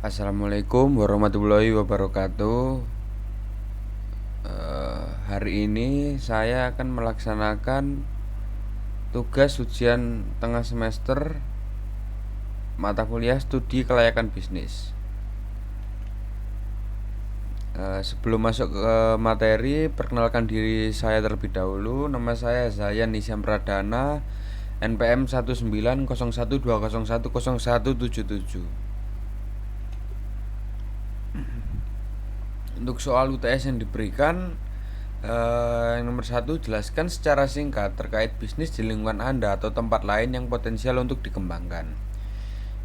Assalamualaikum warahmatullahi wabarakatuh. Hari ini saya akan melaksanakan tugas ujian tengah semester mata kuliah studi kelayakan bisnis. Sebelum masuk ke materi, perkenalkan diri saya terlebih dahulu. Nama saya Zayan Nisyam Pradana, NPM 190120100177. Untuk soal UTS yang diberikan, yang nomor 1, jelaskan secara singkat terkait bisnis di lingkungan Anda atau tempat lain yang potensial untuk dikembangkan.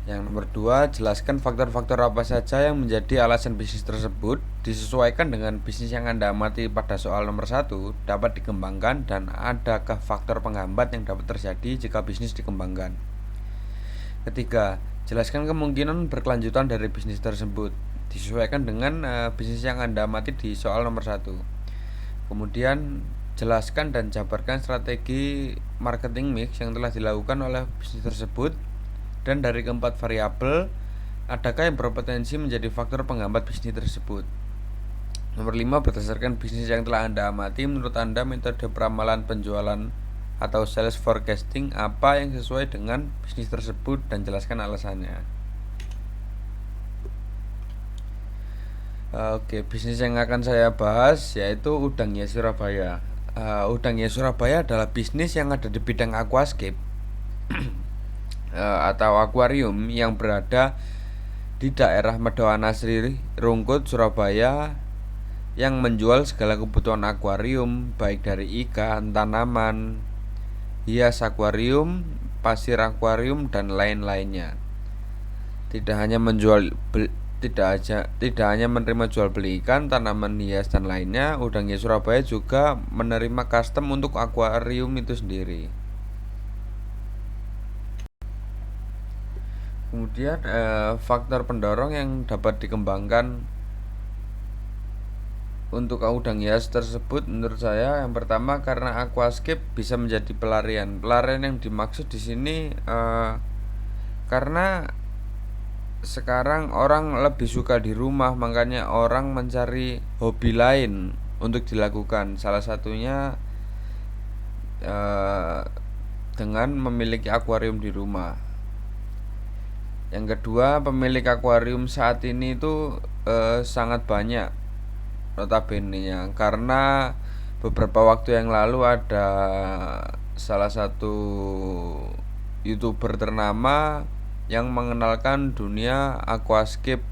Yang nomor 2, jelaskan faktor-faktor apa saja yang menjadi alasan bisnis tersebut disesuaikan dengan bisnis yang Anda amati pada soal nomor 1 dapat dikembangkan, dan adakah faktor penghambat yang dapat terjadi jika bisnis dikembangkan. Ketiga, jelaskan kemungkinan berkelanjutan dari bisnis tersebut disesuaikan dengan bisnis yang Anda amati di soal nomor 1. Kemudian jelaskan dan jabarkan strategi marketing mix yang telah dilakukan oleh bisnis tersebut, dan dari keempat variabel, adakah yang berpotensi menjadi faktor penghambat bisnis tersebut. Nomor 5, berdasarkan bisnis yang telah Anda amati, menurut Anda metode peramalan penjualan atau sales forecasting apa yang sesuai dengan bisnis tersebut, dan jelaskan alasannya. Oke, bisnis yang akan saya bahas yaitu Udangnya Surabaya. Udangnya Surabaya adalah bisnis yang ada di bidang aquascape atau akuarium yang berada di daerah Medawan Asri Rungkut, Surabaya, yang menjual segala kebutuhan akuarium, baik dari ikan, tanaman, hias akuarium, pasir akuarium, dan lain-lainnya. Tidak hanya menerima jual beli ikan, tanaman hias, dan lainnya, Udangnya Surabaya juga menerima custom untuk akuarium itu sendiri. Kemudian faktor pendorong yang dapat dikembangkan untuk udang hias tersebut menurut saya, yang pertama, karena aquascape bisa menjadi pelarian. Pelarian yang dimaksud di sini karena sekarang orang lebih suka di rumah, makanya orang mencari hobi lain untuk dilakukan. Salah satunya dengan memiliki akuarium di rumah. Yang kedua, pemilik akuarium saat ini itu sangat banyak notabene-nya, karena beberapa waktu yang lalu ada salah satu YouTuber ternama yang mengenalkan dunia aquascape,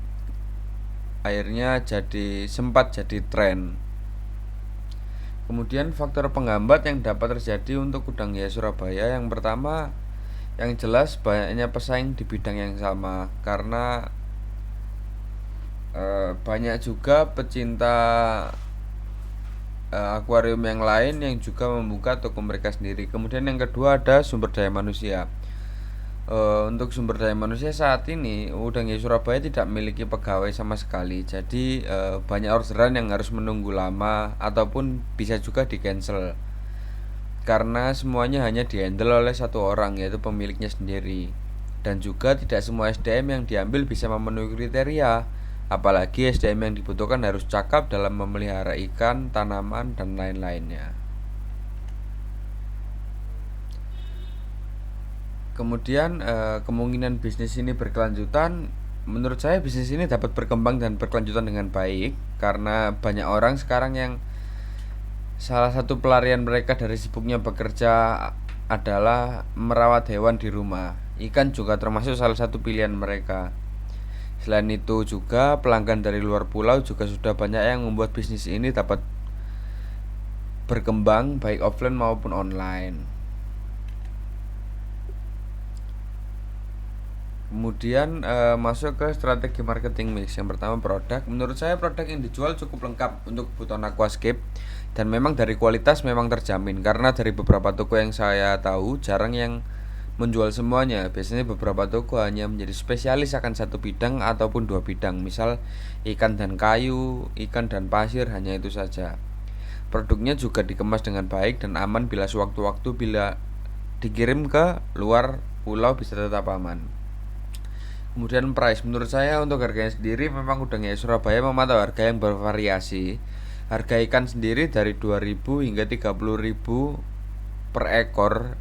akhirnya sempat jadi tren. Kemudian faktor penghambat yang dapat terjadi untuk Udangnya Surabaya, yang pertama, yang jelas banyaknya pesaing di bidang yang sama, karena banyak juga pecinta akuarium yang lain yang juga membuka toko mereka sendiri. Kemudian yang kedua, ada sumber daya manusia. Untuk sumber daya manusia saat ini Udangnya Surabaya tidak memiliki pegawai sama sekali, jadi banyak orderan yang harus menunggu lama ataupun bisa juga di cancel karena semuanya hanya dihandle oleh satu orang, yaitu pemiliknya sendiri. Dan juga tidak semua SDM yang diambil bisa memenuhi kriteria, apalagi SDM yang dibutuhkan harus cakap dalam memelihara ikan, tanaman, dan lain-lainnya. Kemudian kemungkinan bisnis ini berkelanjutan, menurut saya bisnis ini dapat berkembang dan berkelanjutan dengan baik, karena banyak orang sekarang yang salah satu pelarian mereka dari sibuknya bekerja adalah merawat hewan di rumah. Ikan juga termasuk salah satu pilihan mereka. Selain itu juga pelanggan dari luar pulau juga sudah banyak yang membuat bisnis ini dapat berkembang baik offline maupun online. Kemudian masuk ke strategi marketing mix. Yang pertama, produk. Menurut saya produk yang dijual cukup lengkap untuk kebutuhan aquascape, dan memang dari kualitas memang terjamin, karena dari beberapa toko yang saya tahu jarang yang menjual semuanya. Biasanya beberapa toko hanya menjadi spesialis akan satu bidang ataupun dua bidang, misal ikan dan kayu, ikan dan pasir, hanya itu saja. Produknya juga dikemas dengan baik dan aman, bila dikirim ke luar pulau bisa tetap aman. Kemudian price, menurut saya untuk harganya sendiri memang Udang Hias Surabaya memantau harga yang bervariasi. Harga ikan sendiri dari 2.000 hingga 30.000 per ekor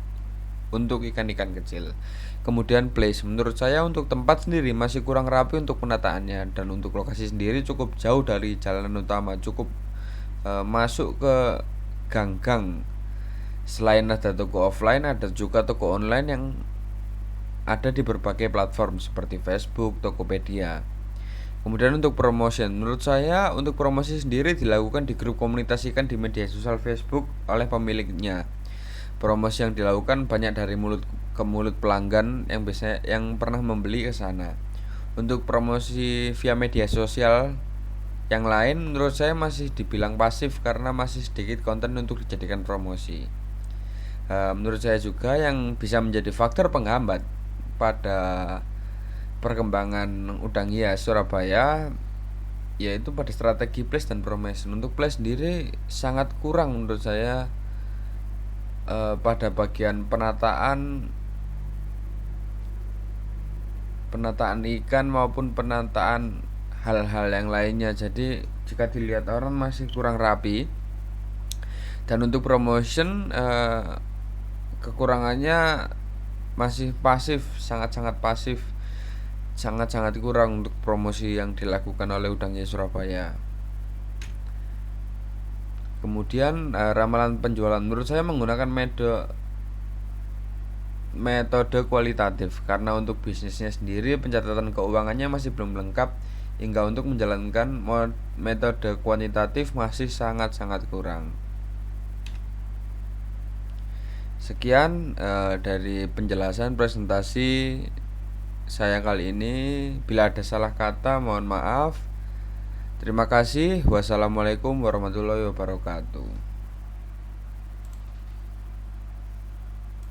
untuk ikan-ikan kecil. Kemudian place, menurut saya untuk tempat sendiri masih kurang rapi untuk penataannya, dan untuk lokasi sendiri cukup jauh dari jalanan utama, cukup masuk ke gang-gang. Selain ada toko offline, ada juga toko online yang ada di berbagai platform seperti Facebook, Tokopedia. Kemudian untuk promotion, menurut saya untuk promosi sendiri dilakukan di grup komunitas ikan di media sosial Facebook oleh pemiliknya. Promosi yang dilakukan banyak dari mulut ke mulut pelanggan yang biasanya yang pernah membeli ke sana. Untuk promosi via media sosial yang lain menurut saya masih dibilang pasif karena masih sedikit konten untuk dijadikan promosi. Menurut saya juga yang bisa menjadi faktor penghambat pada perkembangan Udang Hias Surabaya yaitu pada strategi place dan promotion. Untuk place sendiri sangat kurang menurut saya pada bagian penataan ikan maupun penataan hal-hal yang lainnya. Jadi jika dilihat orang masih kurang rapi. Dan untuk promotion kekurangannya masih pasif, sangat-sangat pasif, sangat-sangat kurang untuk promosi yang dilakukan oleh Udang Hias Surabaya. Kemudian ramalan penjualan menurut saya menggunakan metode kualitatif karena untuk bisnisnya sendiri pencatatan keuangannya masih belum lengkap hingga untuk menjalankan metode kuantitatif masih sangat-sangat kurang. Sekian dari penjelasan presentasi saya kali ini. Bila ada salah kata mohon maaf. Terima kasih. Wassalamualaikum warahmatullahi wabarakatuh.